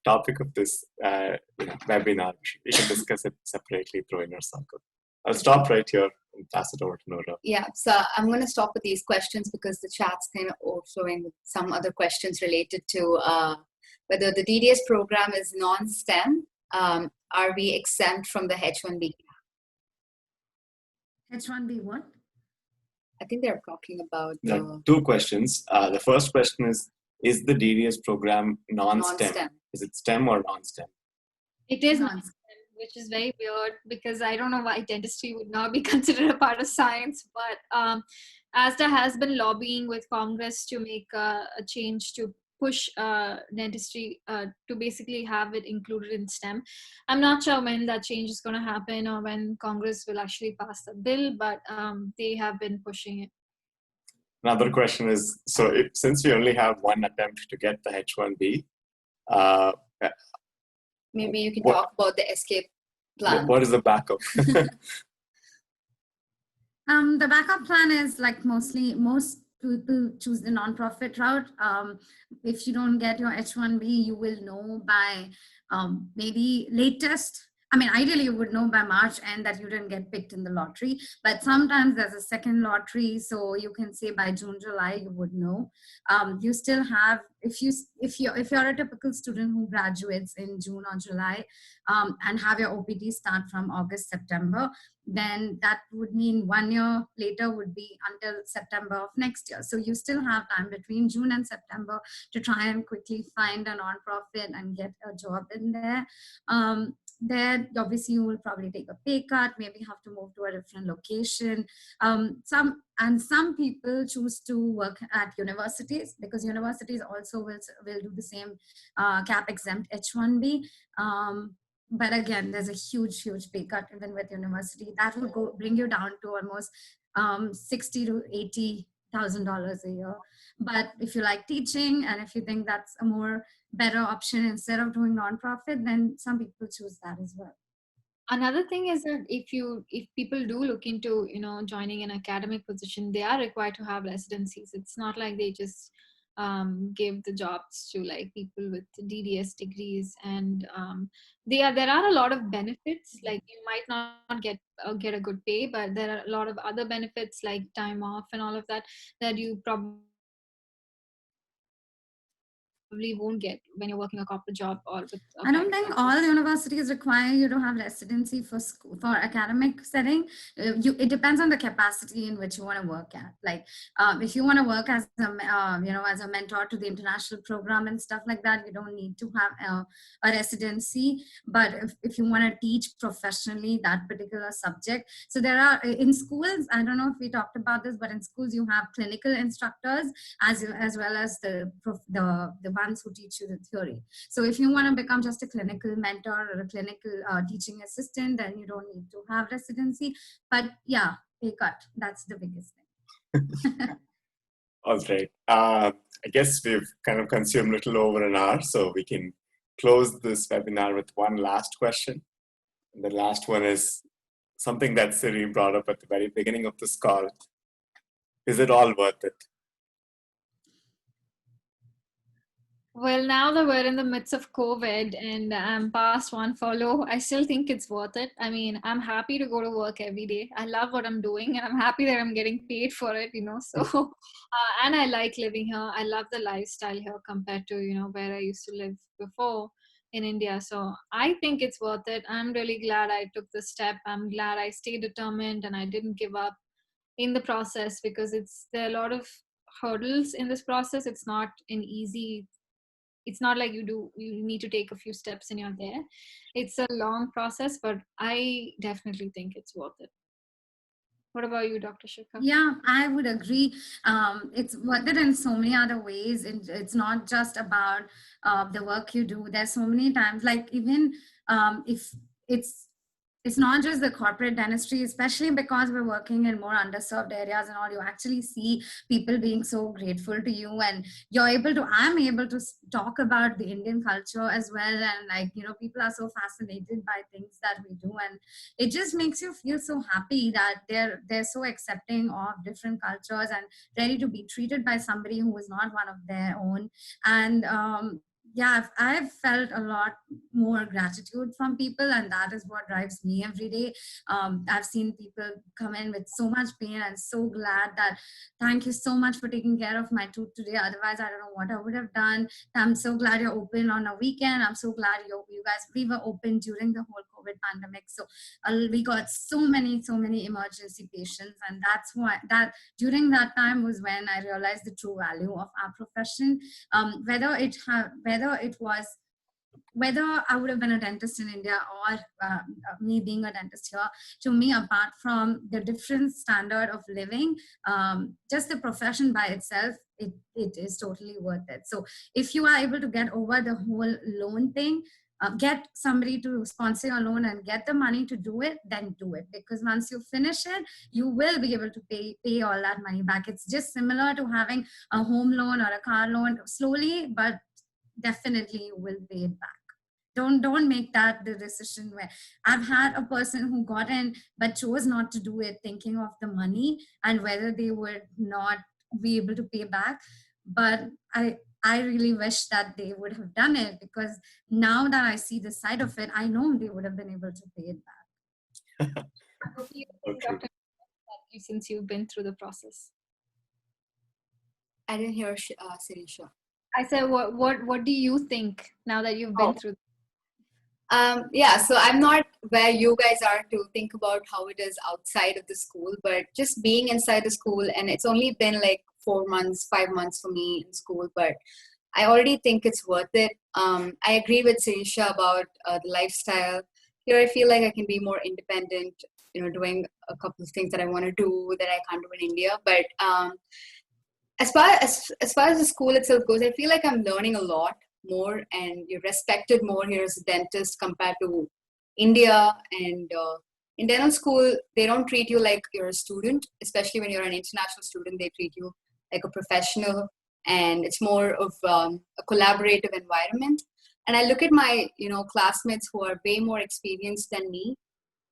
topic of this webinar. We can discuss it separately through Inner Circle. I'll stop right here and pass it over to Nourah. Yeah, so I'm going to stop with these questions because the chat's kind of overflowing with some other questions related to whether the DDS program is non-STEM. Are we exempt from the H-1B? H-1B what? I think they're talking about There are two questions. The first question is the DDS program non-STEM? Is it STEM or non-STEM? It is non-STEM, which is very weird because I don't know why dentistry would not be considered a part of science, but ASDA has been lobbying with Congress to make a change to push dentistry to basically have it included in STEM. I'm not sure when that change is going to happen or when Congress will actually pass the bill, but they have been pushing it. Another question is, so since we only have one attempt to get the H-1B, maybe you can talk about the escape plan. What is the backup? The backup plan is like most people choose the nonprofit route. If you don't get your H-1B, you will know by maybe latest. I mean, ideally you would know by March end that you didn't get picked in the lottery, but sometimes there's a second lottery. So you can say by June, July, you would know. You still have, if you're a typical student who graduates in June or July and have your OPT start from August, September, then that would mean 1 year later would be until September of next year. So you still have time between June and September to try and quickly find a nonprofit and get a job in there. Then obviously you will probably take a pay cut, maybe have to move to a different location. Some people choose to work at universities because universities also will do the same CAP exempt H-1B. But again, there's a huge pay cut even with university. That will bring you down to almost $60,000 to $80,000 a year. But if you like teaching and if you think that's a more better option instead of doing nonprofit, then some people choose that as well. Another thing is that if people do look into joining an academic position, they are required to have residencies. It's not like they just give the jobs to like people with DDS degrees, and there are a lot of benefits. Like you might not get a good pay, but there are a lot of other benefits like time off and all of that you probably won't get when you're working a corporate job or with I don't think all universities require you to have residency for academic setting. It depends on the capacity in which you want to work at. Like if you want to work as as a mentor to the international program and stuff like that, you don't need to have a residency. But if you want to teach professionally that particular subject, so there are in schools. I don't know if we talked about this, but in schools you have clinical instructors as well as the ones who teach you the theory. So if you want to become just a clinical mentor or a clinical teaching assistant, then you don't need to have residency. But yeah, pay cut, that's the biggest thing. All right. I guess we've kind of consumed a little over an hour, so we can close this webinar with one last question. And the last one is something that Siri brought up at the very beginning of this call. Is it all worth it? Well, now that we're in the midst of COVID and I'm past one follow, I still think it's worth it. I mean, I'm happy to go to work every day. I love what I'm doing and I'm happy that I'm getting paid for it, so, and I like living here. I love the lifestyle here compared to, where I used to live before in India. So I think it's worth it. I'm really glad I took the step. I'm glad I stayed determined and I didn't give up in the process because there are a lot of hurdles in this process. It's not like you need to take a few steps and you're there. It's a long process, but I definitely think it's worth it. What about you, Dr. Shikha? Yeah, I would agree. It's worth it in so many other ways. It's not just about the work you do. There's so many times, like even if it's not just the corporate dentistry, especially because we're working in more underserved areas and all, you actually see people being so grateful to you, and I'm able to talk about the Indian culture as well. And like, people are so fascinated by things that we do, and it just makes you feel so happy that they're so accepting of different cultures and ready to be treated by somebody who is not one of their own. And yeah, I've felt a lot more gratitude from people, and that is what drives me every day. I've seen people come in with so much pain, and so glad that, thank you so much for taking care of my tooth today. Otherwise, I don't know what I would have done. I'm so glad you're open on a weekend. I'm so glad you guys, we were open during the whole COVID pandemic. So we got so many emergency patients, and that's why that during that time was when I realized the true value of our profession. Whether I would have been a dentist in India or me being a dentist here, to me, apart from the different standard of living, just the profession by itself, it is totally worth it. So if you are able to get over the whole loan thing, get somebody to sponsor your loan and get the money to do it, then do it. Because once you finish it, you will be able to pay all that money back. It's just similar to having a home loan or a car loan. Slowly, but definitely you will pay it back. Don't make that the decision where I've had a person who got in but chose not to do it, thinking of the money and whether they would not be able to pay back. But I really wish that they would have done it, because now that I see the side of it, I know they would have been able to pay it back. Dr. Since you've been through the process. I didn't hear Sirisha. I said, what do you think now that you've been through? Yeah, so I'm not where you guys are to think about how it is outside of the school, but just being inside the school, and it's only been like 4 months, 5 months for me in school, but I already think it's worth it. I agree with Sirisha about the lifestyle. Here I feel like I can be more independent, doing a couple of things that I want to do that I can't do in India. But as far as the school itself goes, I feel like I'm learning a lot more, and you're respected more here as a dentist compared to India. And in dental school, they don't treat you like you're a student, especially when you're an international student. They treat you like a professional, and it's more of a collaborative environment. And I look at my classmates who are way more experienced than me,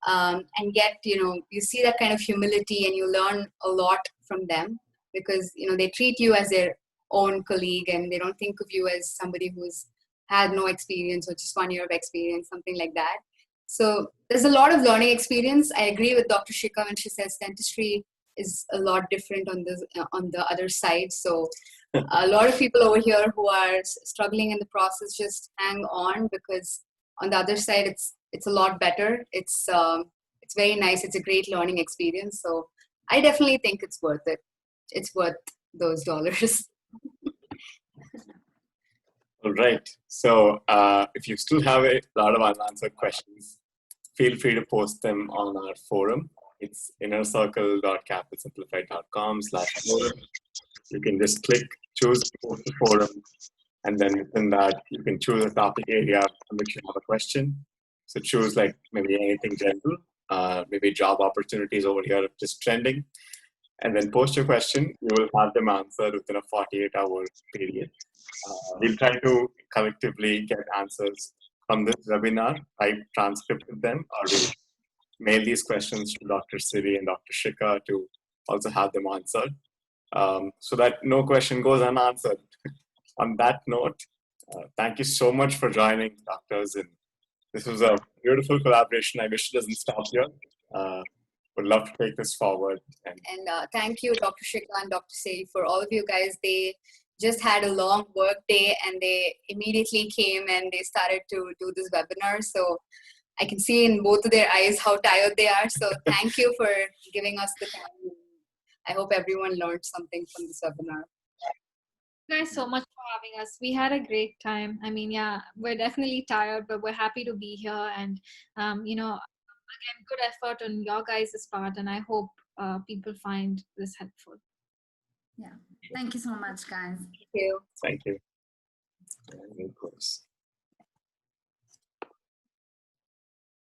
and yet you see that kind of humility, and you learn a lot from them, because they treat you as their own colleague, and they don't think of you as somebody who's had no experience or just 1 year of experience, something like that. So there's a lot of learning experience. I agree with Dr. Shikha when she says dentistry is a lot different on the other side. So a lot of people over here who are struggling in the process, just hang on, because on the other side it's a lot better. It's very nice. It's a great learning experience. So I definitely think it's worth it. It's worth those dollars. All right. So if you still have a lot of unanswered questions, feel free to post them on our forum. It's innercircle.caapidsimplified.com/forum. You can just click, choose post the forum, and then within that, you can choose a topic area on which you have a question. So choose like maybe anything general, maybe job opportunities over here just trending, and then post your question. You will have them answered within a 48-hour period. We'll try to collectively get answers from this webinar, type transcript of them, or we'll mail these questions to Dr. Siri and Dr. Shikha to also have them answered, so that no question goes unanswered. On that note, thank you so much for joining, doctors. And this was a beautiful collaboration. I wish it doesn't stop here. Would love to take this forward. And thank you, Dr. Shikha and Dr. Siri, for all of you guys. They just had a long work day, and they immediately came and they started to do this webinar. So I can see in both of their eyes how tired they are. So thank you for giving us the time. I hope everyone learned something from this webinar. Thank you guys so much for having us. We had a great time. I mean, yeah, we're definitely tired, but we're happy to be here. And, again, good effort on your guys' part. And I hope people find this helpful. Yeah. Thank you so much, guys. Thank you. Thank you. And of course.